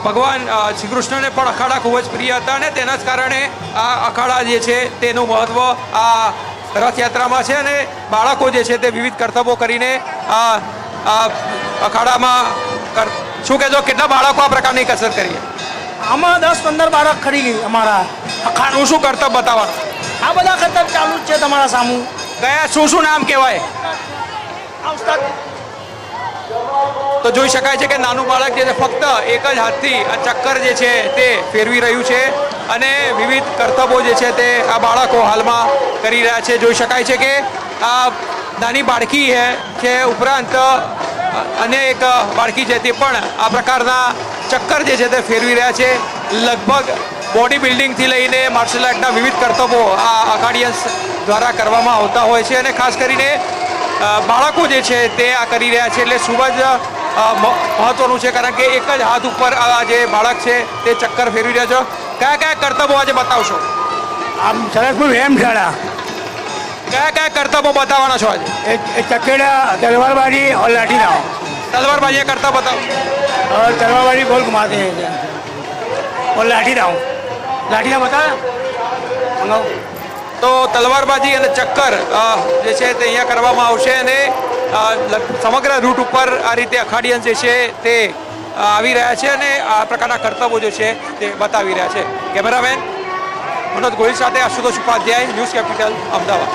ભગવાન શ્રી કૃષ્ણને પણ અખાડા ખૂબ જ પ્રિય હતા અને તેના જ કારણે આ અખાડા જે છે તેનું મહત્ત્વ આ રથયાત્રામાં છે અને બાળકો જે છે તે વિવિધ કરતબો કરીને આ અખાડામાં શું કહેજો કેટલા બાળકો આ પ્રકારની કસરત કરીએ? આમાં 10-15 બાળક ખરી ગઈ અમારા અખાડું શું કરતબ બતાવવાનું? આ બધા કરતબ ચાલુ જ છે તમારા સામું. કયા શું નામ કહેવાય? તો જોઈ શકાય છે કે નાનું બાળક જે છે ફક્ત એક જ હાથથી આ ચક્કર જે છે તે ફેરવી રહ્યું છે અને વિવિધ કરતબો જે છે તે આ બાળકો હાલમાં કરી રહ્યા છે. જોઈ શકાય છે કે આ નાની બાળકી છે ઉપરાંત અન્ય એક બાળકી છે તે પણ આ પ્રકારના ચક્કર જે છે તે ફેરવી રહ્યા છે. લગભગ બોડી બિલ્ડિંગથી લઈને માર્શલ આર્ટના વિવિધ કરતબો આ અખાડિયન્સ દ્વારા કરવામાં આવતા હોય છે અને ખાસ કરીને બાળકો જે છે તે આ કરી રહ્યા છે એટલે ખૂબ જ મહત્વનું છે કારણ કે એક જ હાથ ઉપર આ જે બાળક છે તે ચક્કર ફેરવી રહ્યા છો. કયા કયા કરતબો આજે બતાવશો? આમ સરસપુર એમ શાળા કયા કરતબો બતાવવાના છો આજે? ચકેડા, તલવારબાજી और लाठी दाव. तलवारबाजी करता बताओ. और तलवारबाजी गोल घुमाते हैं और लाठी दाव. लाठी दाव बता मंगाओ. તો તલવારબાજી અને ચક્કર જે છે તે અહીંયા કરવામાં આવશે અને સમગ્ર રૂટ ઉપર આ રીતે અખાડિયન્સ જે છે તે આવી રહ્યા છે અને આ પ્રકારના કરતબો જે છે તે બતાવી રહ્યા છે. કેમેરામેન મનોજ ગોહિલ સાથે આશુતોષ ઉપાધ્યાય, ન્યૂઝ કેપિટલ, અમદાવાદ.